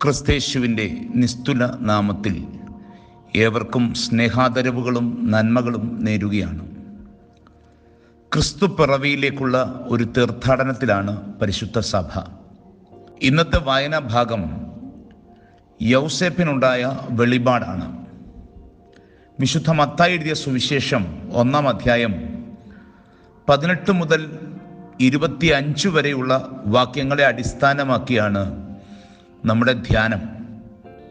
ക്രിസ്തേശുവിൻ്റെ നിസ്തുല നാമത്തിൽ ഏവർക്കും സ്നേഹാദരവുകളും നന്മകളും നേരുകയാണ്. ക്രിസ്തു പിറവിയിലേക്കുള്ള ഒരു തീർത്ഥാടനത്തിലാണ് പരിശുദ്ധ സഭ. ഇന്നത്തെ വായനാ ഭാഗം യൗസേപ്പിനുണ്ടായ വെളിപാടാണ്. വിശുദ്ധ മത്തായി എഴുതിയ സുവിശേഷം 1-ാം അധ്യായം 18 മുതൽ 25 വരെയുള്ള വാക്യങ്ങളെ അടിസ്ഥാനമാക്കിയാണ് നമ്മുടെ ധ്യാനം.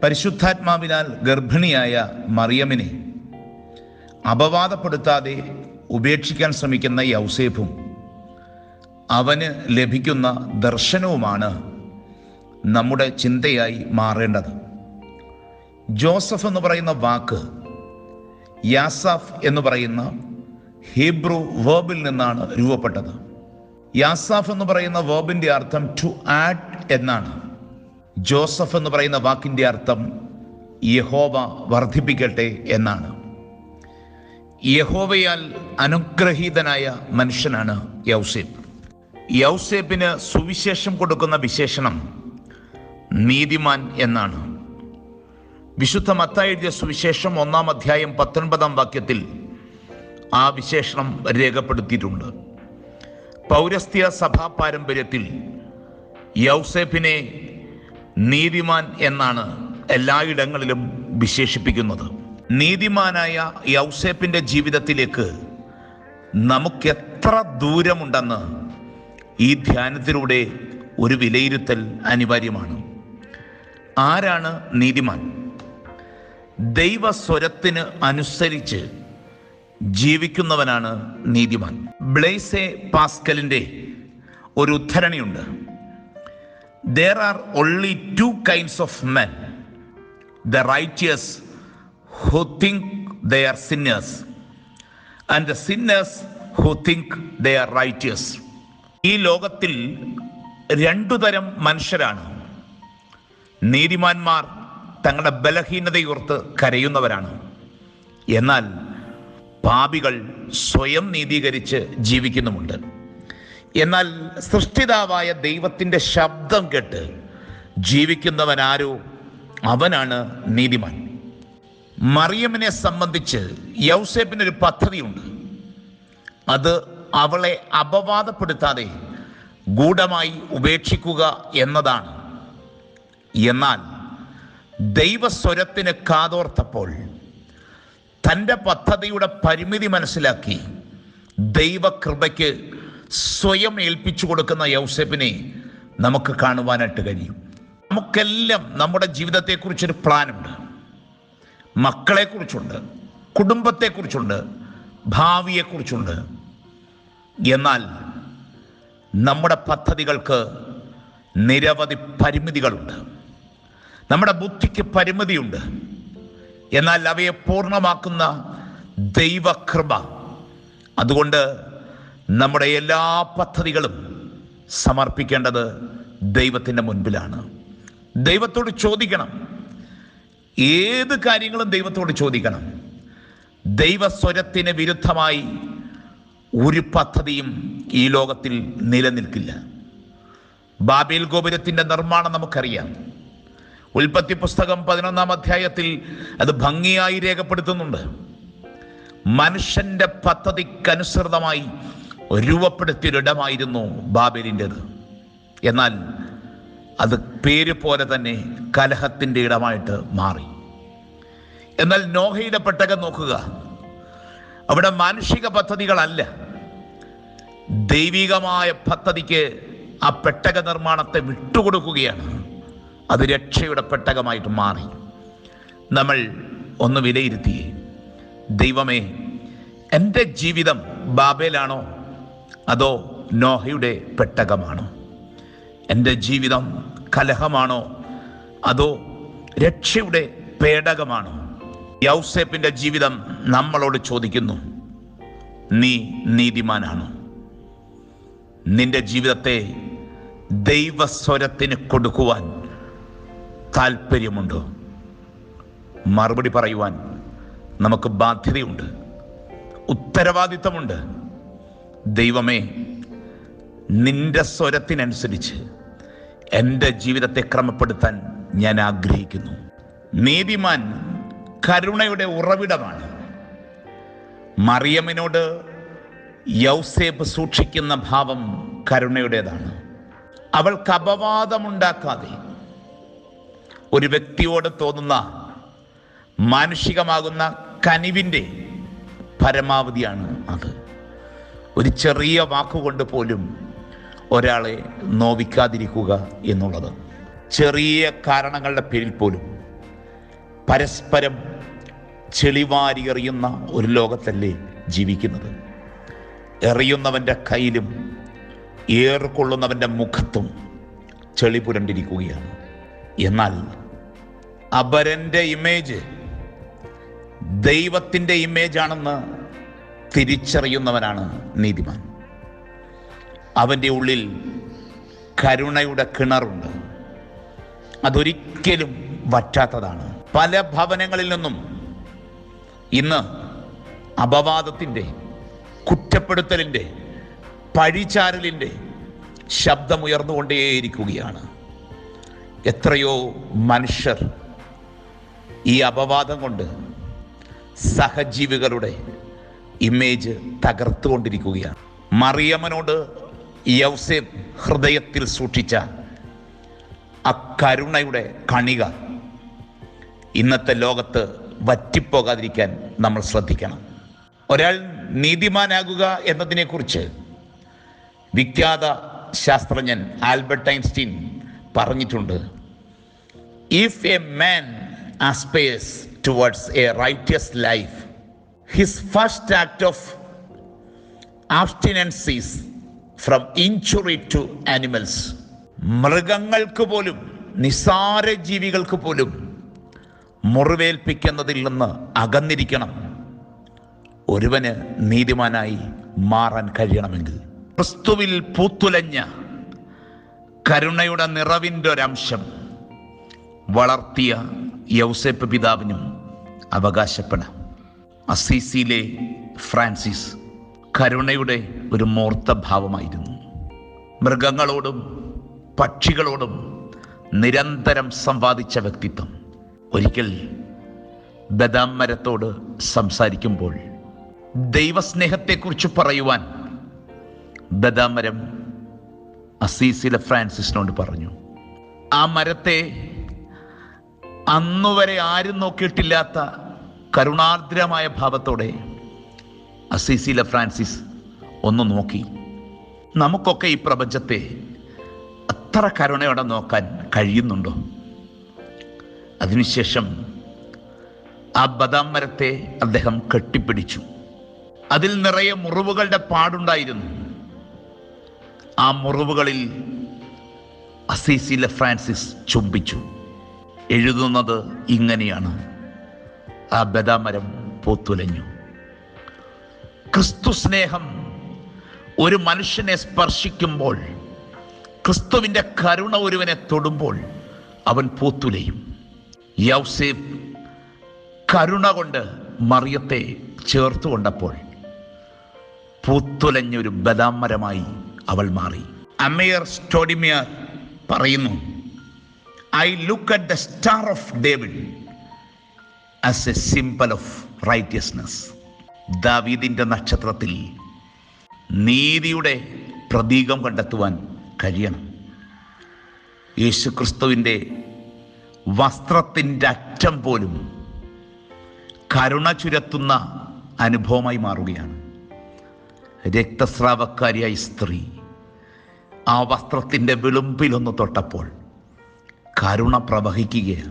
പരിശുദ്ധാത്മാവിനാൽ ഗർഭിണിയായ മറിയമിനെ അപവാദപ്പെടുത്താതെ ഉപേക്ഷിക്കാൻ ശ്രമിക്കുന്ന യൗസേപ്പും അവന് ലഭിക്കുന്ന ദർശനവുമാണ് നമ്മുടെ ചിന്തയായി മാറേണ്ടത്. ജോസഫ് എന്ന് പറയുന്ന വാക്ക് യാസാഫ് എന്ന് പറയുന്ന ഹീബ്രു വേർബിൽ നിന്നാണ് രൂപപ്പെട്ടത്. യാസാഫ് എന്ന് പറയുന്ന വേർബിൻ്റെ അർത്ഥം ടു ആഡ് എന്നാണ്. ജോസഫ് എന്ന് പറയുന്ന വാക്കിൻ്റെ അർത്ഥം യഹോവ വർദ്ധിപ്പിക്കട്ടെ എന്നാണ്. യഹോവയാൽ അനുഗ്രഹീതനായ മനുഷ്യനാണ് യൗസേപ്പ്. യൗസേപ്പിന് സുവിശേഷം കൊടുക്കുന്ന വിശേഷണം നീതിമാൻ എന്നാണ്. വിശുദ്ധ മത്തായി എഴുതിയ സുവിശേഷം 1-ാം അധ്യായം 19-ാം വാക്യത്തിൽ ആ വിശേഷണം രേഖപ്പെടുത്തിയിട്ടുണ്ട്. പൗരസ്ത്യ സഭാ പാരമ്പര്യത്തിൽ യൗസേപ്പിനെ നീതിമാൻ എന്നാണ് എല്ലായിടങ്ങളിലും വിശേഷിപ്പിക്കുന്നത്. നീതിമാനായ യൗസേപ്പിൻ്റെ ജീവിതത്തിലേക്ക് നമുക്ക് എത്ര ദൂരമുണ്ടെന്ന് ഈ ധ്യാനത്തിലൂടെ ഒരു വിലയിരുത്തൽ അനിവാര്യമാണ്. ആരാണ് നീതിമാൻ? ദൈവസ്വരത്തിന് അനുസരിച്ച് ജീവിക്കുന്നവനാണ് നീതിമാൻ. ബ്ലേസെ പാസ്കലിൻ്റെ ഒരു ഉദ്ധരണിയുണ്ട്. There are only two kinds of men, the righteous who think they are sinners and the sinners who think they are righteous. ഈ ലോകത്തിൽ 2 തരം മനുഷ്യരാണ്. നീതിമാന്മാർ തങ്ങളുടെ ബലഹീനതയോർത്ത് കരയുന്നവരാണ്. എന്നാൽ പാപികൾ സ്വയം നീതീകരിച്ച് ജീവിക്കുന്നുമുണ്ട്. എന്നാൽ സൃഷ്ടിതാവായ ദൈവത്തിൻ്റെ ശബ്ദം കേട്ട് ജീവിക്കുന്നവനാരോ അവനാണ് നീതിമാൻ. മറിയമിനെ സംബന്ധിച്ച് യൗസേപ്പിനൊരു പദ്ധതിയുണ്ട്. അത് അവളെ അപവാദപ്പെടുത്താതെ ഗൂഢമായി ഉപേക്ഷിക്കുക എന്നതാണ്. എന്നാൽ ദൈവസ്വരത്തിന് കാതോർത്തപ്പോൾ തൻ്റെ പദ്ധതിയുടെ പരിമിതി മനസ്സിലാക്കി ദൈവകൃപയ്ക്ക് സ്വയം ഏൽപ്പിച്ചു കൊടുക്കുന്ന യൗസേപ്പിനെ നമുക്ക് കാണുവാനായിട്ട് കഴിയും. നമുക്കെല്ലാം നമ്മുടെ ജീവിതത്തെക്കുറിച്ചൊരു പ്ലാനുണ്ട്. മക്കളെക്കുറിച്ചുണ്ട്, കുടുംബത്തെക്കുറിച്ചുണ്ട്, ഭാവിയെക്കുറിച്ചുണ്ട്. എന്നാൽ നമ്മുടെ പദ്ധതികൾക്ക് നിരവധി പരിമിതികളുണ്ട്. നമ്മുടെ ബുദ്ധിക്ക് പരിമിതിയുണ്ട്. എന്നാൽ അവയെ പൂർണ്ണമാക്കുന്ന ദൈവകൃപ. അതുകൊണ്ട് നമ്മുടെ എല്ലാ പദ്ധതികളും സമർപ്പിക്കേണ്ടത് ദൈവത്തിൻ്റെ മുൻപിലാണ്. ദൈവത്തോട് ചോദിക്കണം. ഏത് കാര്യങ്ങളും ദൈവത്തോട് ചോദിക്കണം. ദൈവസ്വരത്തിന് വിരുദ്ധമായി ഒരു പദ്ധതിയും ഈ ലോകത്തിൽ നിലനിൽക്കില്ല. ബാബേൽ ഗോപുരത്തിൻ്റെ നിർമ്മാണം നമുക്കറിയാം. ഉൽപ്പത്തി പുസ്തകം 11-ാം അധ്യായത്തിൽ അത് ഭംഗിയായി രേഖപ്പെടുത്തുന്നുണ്ട്. മനുഷ്യൻ്റെ പദ്ധതിക്കനുസൃതമായി രൂപപ്പെടുത്തിയൊരിടമായിരുന്നു ബാബേലിൻ്റെത്. എന്നാൽ അത് പേര് പോലെ തന്നെ കലഹത്തിൻ്റെ ഇടമായിട്ട് മാറി. എന്നാൽ നോഹയുടെ പെട്ടകം നോക്കുക. അവിടെ മാനുഷിക പദ്ധതികളല്ല, ദൈവികമായ പദ്ധതിക്ക് ആ പെട്ടക നിർമ്മാണത്തെ വിട്ടുകൊടുക്കുകയാണ്. അത് രക്ഷയുടെ പെട്ടകമായിട്ട് മാറി. നമ്മൾ ഒന്ന് വിലയിരുത്തി, ദൈവമേ, എൻ്റെ ജീവിതം ബാബേലാണോ അതോ നോഹയുടെ പെട്ടകമാണോ? എൻ്റെ ജീവിതം കലഹമാണോ അതോ രക്ഷയുടെ പേടകമാണോ? യൗസേപ്പിൻ്റെ ജീവിതം നമ്മളോട് ചോദിക്കുന്നു, നീ നീതിമാനാണോ? നിന്റെ ജീവിതത്തെ ദൈവസ്വരത്തിന് കൊടുക്കുവാൻ താല്പര്യമുണ്ടോ? മറുപടി പറയുവാൻ നമുക്ക് ബാധ്യതയുണ്ട്, ഉത്തരവാദിത്തമുണ്ട്. ദൈവമേ, നിന്റെ സ്വരത്തിനനുസരിച്ച് എൻ്റെ ജീവിതത്തെ ക്രമപ്പെടുത്താൻ ഞാൻ ആഗ്രഹിക്കുന്നു. നീതിമാൻ കരുണയുടെ ഉറവിടമാണ്. മറിയമിനോട് യൗസേപ്പ് സൂക്ഷിക്കുന്ന ഭാവം കരുണയുടേതാണ്. അവൾക്ക് അപവാദമുണ്ടാക്കാതെ ഒരു വ്യക്തിയോട് തോന്നുന്ന മാനുഷികമാകുന്ന കനിവിൻ്റെ പരമാവധിയാണ് അത്. ഒരു ചെറിയ വാക്കുകൊണ്ട് പോലും ഒരാളെ നോവിക്കാതിരിക്കുക എന്നുള്ളത്. ചെറിയ കാരണങ്ങളുടെ പേരിൽ പോലും പരസ്പരം ചെളിവാരി എറിയുന്ന ഒരു ലോകത്തല്ലേ ജീവിക്കുന്നത്. എറിയുന്നവൻ്റെ കയ്യിലും ഏറുകൊള്ളുന്നവൻ്റെ മുഖത്തും ചെളി പുരണ്ടിരിക്കുകയാണ്. എന്നാൽ അപരൻ്റെ ഇമേജ് ദൈവത്തിൻ്റെ ഇമേജാണെന്ന് തിരിച്ചറിയുന്നവനാണ് നീതിമാൻ. അവൻ്റെ ഉള്ളിൽ കരുണയുടെ കിണറുണ്ട്. അതൊരിക്കലും വറ്റാത്തതാണ്. പല ഭവനങ്ങളിൽ നിന്നും ഇന്ന് അപവാദത്തിൻ്റെ, കുറ്റപ്പെടുത്തലിൻ്റെ, പഴിചാരലിൻ്റെ ശബ്ദമുയർന്നുകൊണ്ടേയിരിക്കുകയാണ്. എത്രയോ മനുഷ്യർ ഈ അപവാദം കൊണ്ട് സഹജീവികളുടെ ഇമേജ് തകർത്തുകൊണ്ടിരിക്കുകയാണ്. മറിയമ്മനോട് യൗസേപ്പ് ഹൃദയത്തിൽ സൂക്ഷിച്ച ആ കരുണയുടെ കണിക ഇന്നത്തെ ലോകത്ത് വറ്റിപ്പോകാതിരിക്കാൻ നമ്മൾ ശ്രദ്ധിക്കണം. ഒരാൾ നീതിമാനാകുക എന്നതിനെക്കുറിച്ച് വിഖ്യാത ശാസ്ത്രജ്ഞൻ ആൽബർട്ട് ഐൻസ്റ്റീൻ പറഞ്ഞിട്ടുണ്ട്. If a man aspires towards a righteous life, his first act of abstinence is from injury to animals. മൃഗങ്ങൾക്ക് പോലും, നിസ്സാര ജീവികൾക്ക് പോലും മുറിവേൽപ്പിക്കുന്നതിൽ നിന്ന് അകന്നിരിക്കണം ഒരുവന് നീതിമാനായി മാറാൻ കഴിയണമെങ്കിൽ. ക്രിസ്തുവിൽ പൂത്തുലഞ്ഞ കരുണയുടെ നിറവിൻ്റെ ഒരംശം വളർത്തിയ യൗസേപ്പ് പിതാവിനും അവകാശപ്പെടാം. അസീസിയിലെ ഫ്രാൻസിസ് കരുണയുടെ ഒരു മൂർത്ത ഭാവമായിരുന്നു. മൃഗങ്ങളോടും പക്ഷികളോടും നിരന്തരം സംവാദിച്ച വ്യക്തിത്വം. ഒരിക്കൽ ബദാം മരത്തോട് സംസാരിക്കുമ്പോൾ ദൈവസ്നേഹത്തെക്കുറിച്ച് പറയുവാൻ ബദാം മരം അസീസിലെ ഫ്രാൻസിസിനോട് പറഞ്ഞു. ആ മരത്തെ അന്നുവരെ ആരും നോക്കിയിട്ടില്ലാത്ത കരുണാർദ്രമായ ഭാവത്തോടെ അസീസിലെ ഫ്രാൻസിസ് ഒന്ന് നോക്കി. നമുക്കൊക്കെ ഈ പ്രപഞ്ചത്തെ അത്ര കരുണയോടെ നോക്കാൻ കഴിയുന്നുണ്ടോ? അതിനുശേഷം ആ ബദാം മരത്തെ അദ്ദേഹം കെട്ടിപ്പിടിച്ചു. അതിൽ നിറയെ മുറിവുകളുടെ പാടുണ്ടായിരുന്നു. ആ മുറിവുകളിൽ അസീസിലെ ഫ്രാൻസിസ് ചുംബിച്ചു. എഴുതുന്നത് ഇങ്ങനെയാണ്: ആ ബദാം മരം പൂത്തുലഞ്ഞു. ക്രിസ്തു സ്നേഹം ഒരു മനുഷ്യനെ സ്പർശിക്കുമ്പോൾ, ക്രിസ്തുവിൻ്റെ കരുണ ഒരുവനെ തൊടുമ്പോൾ അവൻ പൂത്തുലയും. യൗസേപ്പ് കരുണ കൊണ്ട് മറിയത്തെ ചേർത്തുകൊണ്ടപ്പോൾ പൂത്തുലഞ്ഞൊരു ബദാം മരമായി അവൾ മാറി. അമേർ സ്റ്റോഡിമിയർ പറയുന്നു, I look at the Star of David as a symbol of righteousness. ദാവീദിന്റെ നക്ഷത്രത്തിൽ നീതിയുടെ പ്രതീകം കണ്ടെത്തുവാൻ കഴിയണം. യേശുക്രിസ്തുവിൻ്റെ വസ്ത്രത്തിൻ്റെ അറ്റം പോലും കരുണ ചുരത്തുന്ന അനുഭവമായി മാറുകയാണ്. രക്തസ്രാവക്കാരിയായ സ്ത്രീ ആ വസ്ത്രത്തിൻ്റെ വിളുമ്പിലൊന്ന് തൊട്ടപ്പോൾ കരുണ പ്രവഹിക്കുകയാണ്.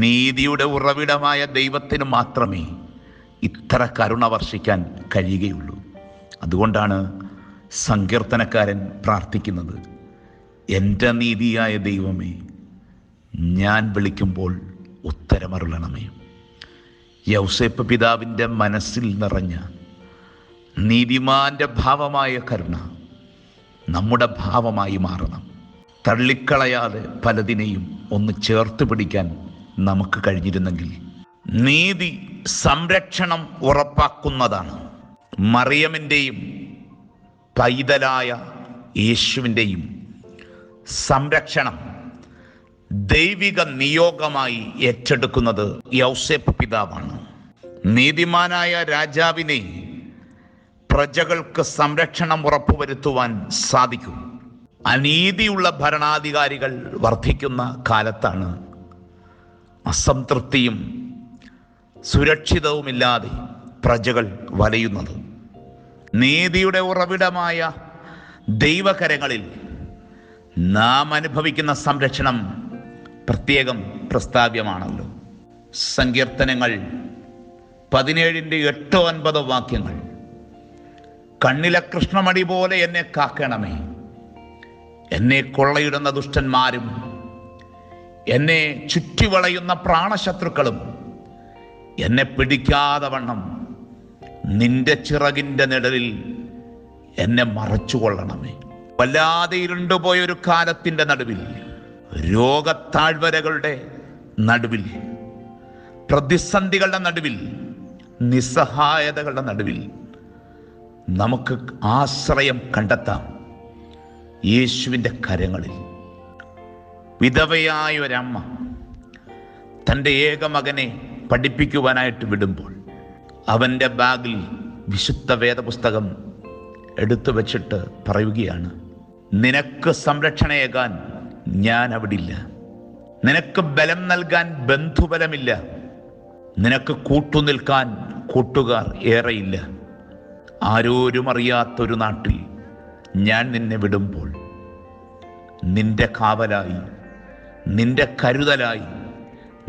നീതിയുടെ ഉറവിടമായ ദൈവത്തിന് മാത്രമേ ഇത്ര കരുണ വർഷിക്കാൻ കഴിയുകയുള്ളൂ. അതുകൊണ്ടാണ് സങ്കീർത്തനക്കാരൻ പ്രാർത്ഥിക്കുന്നത്, എൻ്റെ നീതിയായ ദൈവമേ, ഞാൻ വിളിക്കുമ്പോൾ ഉത്തരമരുളണമേ. യൗസേപ്പ് പിതാവിൻ്റെ മനസ്സിൽ നിറഞ്ഞ നീതിമാന്റെ ഭാവമായ കരുണ നമ്മുടെ ഭാവമായി മാറണം. തള്ളിക്കളയാതെ പലതിനെയും ഒന്ന് ചേർത്ത് പിടിക്കാൻ നമുക്ക് കഴിഞ്ഞിരുന്നെങ്കിൽ. നീതി സംരക്ഷണം ഉറപ്പാക്കുന്നതാണ്. മറിയമിൻ്റെയും പൈതലായ യേശുവിൻ്റെയും സംരക്ഷണം ദൈവിക നിയോഗമായി ഏറ്റെടുക്കുന്നത് യൗസേപ്പ് പിതാവാണ്. നീതിമാനായ രാജാവിനെ പ്രജകൾക്ക് സംരക്ഷണം ഉറപ്പുവരുത്തുവാൻ സാധിക്കും. അനീതിയുള്ള ഭരണാധികാരികൾ വർദ്ധിക്കുന്ന കാലത്താണ് അസംതൃപ്തിയും സുരക്ഷിതവുമില്ലാതെ പ്രജകൾ വലയുന്നത്. നീതിയുടെ ഉറവിടമായ ദൈവകരങ്ങളിൽ നാം അനുഭവിക്കുന്ന സംരക്ഷണം പ്രത്യേകം പ്രസ്താവ്യമാണല്ലോ. സങ്കീർത്തനങ്ങൾ 17:8-9 വാക്യങ്ങൾ: കണ്ണിലെ കൃഷ്ണമണി പോലെ എന്നെ കാക്കണമേ, എന്നെ കൊള്ളയിടുന്ന ദുഷ്ടന്മാരും എന്നെ ചുറ്റിവളയുന്ന പ്രാണശത്രുക്കളും എന്നെ പിടിക്കാതെ വണ്ണം നിന്റെ ചിറകിൻ്റെ നിഴലിൽ എന്നെ മറച്ചുകൊള്ളണമേ. വല്ലാതെ ഇരുണ്ടുപോയൊരു കാലത്തിൻ്റെ നടുവിൽ, രോഗത്താഴ്വരകളുടെ നടുവിൽ, പ്രതിസന്ധികളുടെ നടുവിൽ, നിസ്സഹായതകളുടെ നടുവിൽ നമുക്ക് ആശ്രയം കണ്ടെത്താം യേശുവിൻ്റെ കരങ്ങളിൽ. വിധവയായ ഒരമ്മ തൻ്റെ ഏകമകനെ പഠിപ്പിക്കുവാനായിട്ട് വിടുമ്പോൾ അവൻ്റെ ബാഗിൽ വിശുദ്ധ വേദപുസ്തകം എടുത്തു വച്ചിട്ട് പറയുകയാണ്: നിനക്ക് സംരക്ഷണയേകാൻ ഞാൻ അവിടില്ല, നിനക്ക് ബലം നൽകാൻ ബന്ധുബലമില്ല, നിനക്ക് കൂട്ടുനിൽക്കാൻ കൂട്ടുകാർ ഏറെയില്ല. ആരോരും അറിയാത്തൊരു നാട്ടിൽ ഞാൻ നിന്നെ വിടുമ്പോൾ നിന്റെ കാവലായി, നിന്റെ കരുതലായി,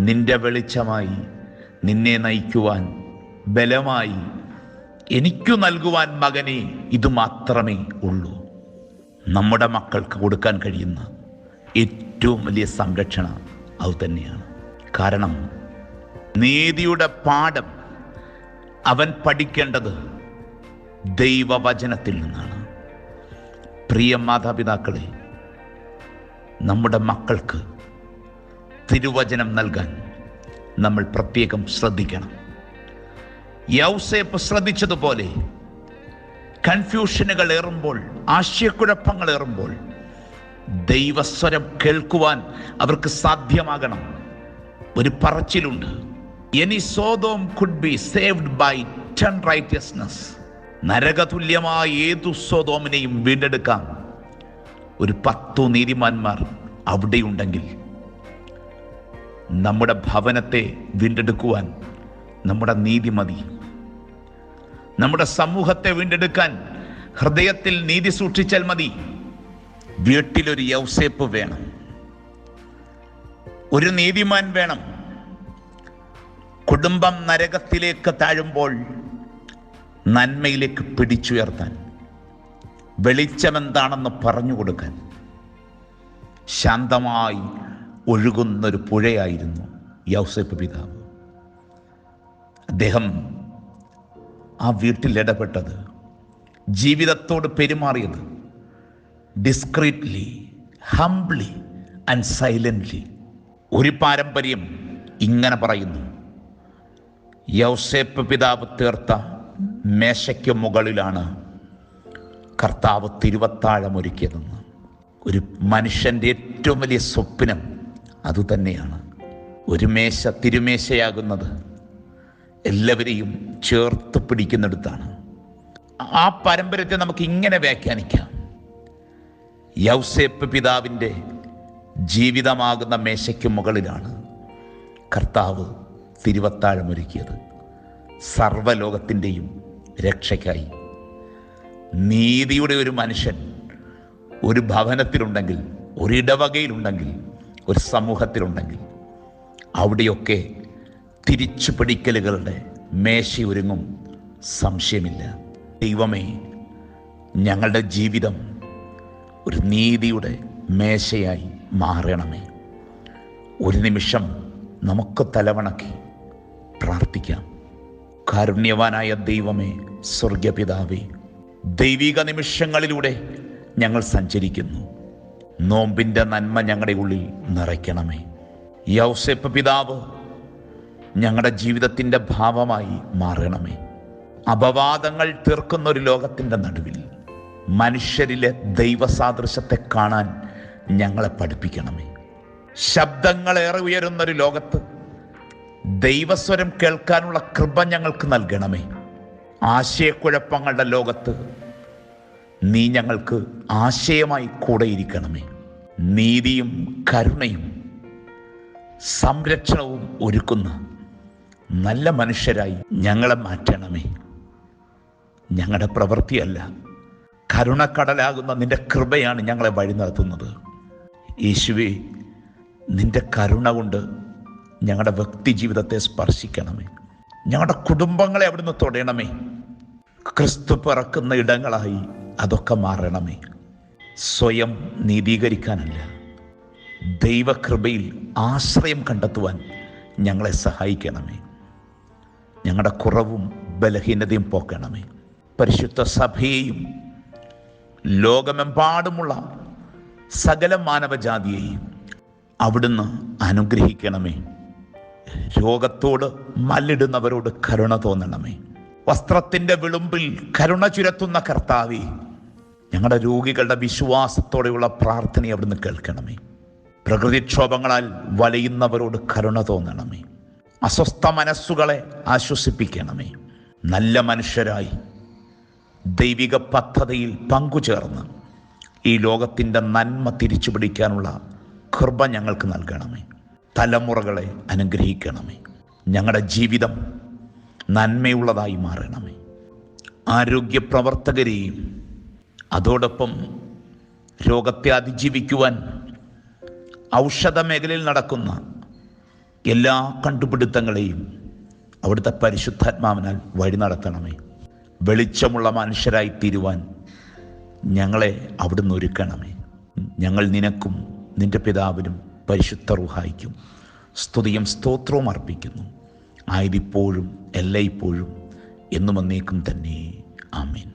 നിന്റെ വെളിച്ചമായി, നിന്നെ നയിക്കുവാൻ ബലമായി എനിക്കു നൽകുവാൻ മകനെ ഇത് മാത്രമേ ഉള്ളൂ. നമ്മുടെ മക്കൾക്ക് കൊടുക്കാൻ കഴിയുന്ന ഏറ്റവും വലിയ സംരക്ഷണം അത് തന്നെയാണ്. കാരണം നീതിയുടെ പാഠം അവൻ പഠിക്കേണ്ടത് ദൈവവചനത്തിൽ നിന്നാണ്. പ്രിയ മാതാപിതാക്കളെ, നമ്മുടെ മക്കൾക്ക് തിരുവചനം നൽകാൻ നമ്മൾ പ്രത്യേകം ശ്രദ്ധിക്കണം. യൗസേപ്പ് ശ്രദ്ധിച്ചതുപോലെ കൺഫ്യൂഷനുകൾ ഏറുമ്പോൾ, ആശയക്കുഴപ്പങ്ങൾ ഏറുമ്പോൾ ദൈവസ്വരം കേൾക്കുവാൻ അവർക്ക് സാധ്യമാകണം. ഒരു പറച്ചിലുണ്ട്: any Sodom could be saved by 10 righteousness. നരകതുല്യമായ ഏതു സോദോമിനെയും വീണ്ടെടുക്കാം ഒരു 10 നീതിമാന്മാർ അവിടെയുണ്ടെങ്കിൽ. നമ്മുടെ ഭവനത്തെ വീണ്ടെടുക്കുവാൻ നമ്മുടെ നീതി മതി. നമ്മുടെ സമൂഹത്തെ വീണ്ടെടുക്കാൻ ഹൃദയത്തിൽ നീതി സൂക്ഷിച്ചാൽ മതി. വീട്ടിലൊരു യൗസേപ്പ് വേണം, ഒരു നീതിമാൻ വേണം. കുടുംബം നരകത്തിലേക്ക് താഴുമ്പോൾ നന്മയിലേക്ക് പിടിച്ചുയർത്താൻ, വെളിച്ചമെന്താണെന്ന് പറഞ്ഞു കൊടുക്കാൻ ശാന്തമായി ഒഴുകുന്നൊരു പുഴയായിരുന്നു യൗസേപ്പ് പിതാവ്. അദ്ദേഹം ആ വീട്ടിൽ ഇടപെട്ടത്, ജീവിതത്തോട് പെരുമാറിയത് ഡിസ്ക്രീറ്റ്ലി, ഹംബ്ലി ആൻഡ് സൈലൻ്റ്ലി. ഒരു പാരമ്പര്യം ഇങ്ങനെ പറയുന്നു: യൗസേപ്പ് പിതാവ് തീർത്ത മേശയ്ക്ക് മുകളിലാണ് കർത്താവ് തിരുവത്താഴമൊരുക്കിയതെന്ന്. ഒരു മനുഷ്യൻ്റെ ഏറ്റവും വലിയ സ്വപ്നം അതുതന്നെയാണ്. ഒരു മേശ തിരുമേശയാകുന്നത് എല്ലാവരെയും ചേർത്ത് പിടിക്കുന്നിടത്താണ്. ആ പാരമ്പര്യത്തെ നമുക്ക് ഇങ്ങനെ വ്യാഖ്യാനിക്കാം: യൗസേപ്പ് പിതാവിൻ്റെ ജീവിതമാകുന്ന മേശയ്ക്ക് മുകളിലാണ് കർത്താവ് തിരുവത്താഴമൊരുക്കിയത്, സർവ്വലോകത്തിൻ്റെയും രക്ഷയ്ക്കായി. നീതിയുടെ ഒരു മനുഷ്യൻ ഒരു ഭവനത്തിലുണ്ടെങ്കിൽ, ഒരു ഇടവകയിലുണ്ടെങ്കിൽ, ഒരു സമൂഹത്തിലുണ്ടെങ്കിൽ, അവിടെയൊക്കെ തിരിച്ചു പിടിക്കലുകളുടെ മേശയൊരുങ്ങും, സംശയമില്ല. ദൈവമേ, ഞങ്ങളുടെ ജീവിതം ഒരു നീതിയുടെ മേശയായി മാറണമേ. ഒരു നിമിഷം നമുക്ക് തലവണക്കി പ്രാർത്ഥിക്കാം. കാരുണ്യവാനായ ദൈവമേ, സ്വർഗപിതാവേ, ദൈവിക നിമിഷങ്ങളിലൂടെ ഞങ്ങൾ സഞ്ചരിക്കുന്നു. നോമ്പിൻ്റെ നന്മ ഞങ്ങളുടെ ഉള്ളിൽ നിറയ്ക്കണമേ. യൗസേപ്പ് പിതാവ് ഞങ്ങളുടെ ജീവിതത്തിൻ്റെ ഭാവമായി മാറണമേ. അപവാദങ്ങൾ തീർക്കുന്നൊരു ലോകത്തിൻ്റെ നടുവിൽ മനുഷ്യരിലെ ദൈവസാദൃശ്യത്തെ കാണാൻ ഞങ്ങളെ പഠിപ്പിക്കണമേ. ശബ്ദങ്ങളേറെ ഉയരുന്നൊരു ലോകത്ത് ദൈവസ്വരം കേൾക്കാനുള്ള കൃപ ഞങ്ങൾക്ക് നൽകണമേ. ആശയക്കുഴപ്പങ്ങളുടെ ലോകത്ത് നീ ഞങ്ങൾക്ക് ആശയമായി കൂടെയിരിക്കണമേ. നീതിയും കരുണയും സംരക്ഷണവും ഒരുക്കുന്ന നല്ല മനുഷ്യരായി ഞങ്ങളെ മാറ്റണമേ. ഞങ്ങളുടെ പ്രവൃത്തിയല്ല, കരുണക്കടലാകുന്ന നിന്റെ കൃപയാണ് ഞങ്ങളെ വഴി നടത്തുന്നത്. യേശുവേ, നിന്റെ കരുണ കൊണ്ട് ഞങ്ങളുടെ വ്യക്തി ജീവിതത്തെ സ്പർശിക്കണമേ. ഞങ്ങളുടെ കുടുംബങ്ങളെ അവിടുന്ന് തൊടയണമേ. ക്രിസ്തു പിറക്കുന്ന ഇടങ്ങളായി അതൊക്കെ മാറണമേ. സ്വയം നീതീകരിക്കാനല്ല, ദൈവകൃപയിൽ ആശ്രയം കണ്ടെത്തുവാൻ ഞങ്ങളെ സഹായിക്കണമേ. ഞങ്ങളുടെ കുറവും ബലഹീനതയും പോക്കണമേ. പരിശുദ്ധ സഭയെയും ലോകമെമ്പാടുമുള്ള സകല മാനവജാതിയെയും അവിടുന്ന് അനുഗ്രഹിക്കണമേ. രോഗത്തോട് മല്ലിടുന്നവരോട് കരുണ തോന്നണമേ. വസ്ത്രത്തിൻ്റെ വിളുമ്പിൽ കരുണ ചുരത്തുന്ന കർത്താവേ, ഞങ്ങളുടെ രോഗികളുടെ വിശ്വാസത്തോടെയുള്ള പ്രാർത്ഥനയെ അവിടുന്ന് കേൾക്കണമേ. പ്രകൃതിക്ഷോഭങ്ങളാൽ വലയുന്നവരോട് കരുണ തോന്നണമേ. അസ്വസ്ഥ മനസ്സുകളെ ആശ്വസിപ്പിക്കണമേ. നല്ല മനുഷ്യരായി ദൈവിക പദ്ധതിയിൽ പങ്കുചേർന്ന് ഈ ലോകത്തിൻ്റെ നന്മ തിരിച്ചു പിടിക്കാനുള്ള കൃപ ഞങ്ങൾക്ക് നൽകണമേ. തലമുറകളെ അനുഗ്രഹിക്കണമേ. ഞങ്ങളുടെ ജീവിതം നന്മയുള്ളതായി മാറണമേ. ആരോഗ്യ പ്രവർത്തകരെയും അതോടൊപ്പം രോഗത്തെ അതിജീവിക്കുവാൻ ഔഷധ മേഖലയിൽ നടക്കുന്ന എല്ലാ കണ്ടുപിടുത്തങ്ങളെയും അവിടുത്തെ പരിശുദ്ധാത്മാവിനാൽ വഴി നടത്തണമേ. വെളിച്ചമുള്ള മനുഷ്യരായി തീരുവാൻ ഞങ്ങളെ അവിടുന്ന് ഒരുക്കണമേ. ഞങ്ങൾ നിനക്കും നിന്റെ പിതാവിനും പരിശുദ്ധ റൂഹായിക്കും സ്തുതിയും സ്തോത്രവും അർപ്പിക്കുന്നു. ആയതിപ്പോഴും എല്ലായ്പ്പോഴും എന്നും എന്നേക്കും തന്നെ. ആമേൻ.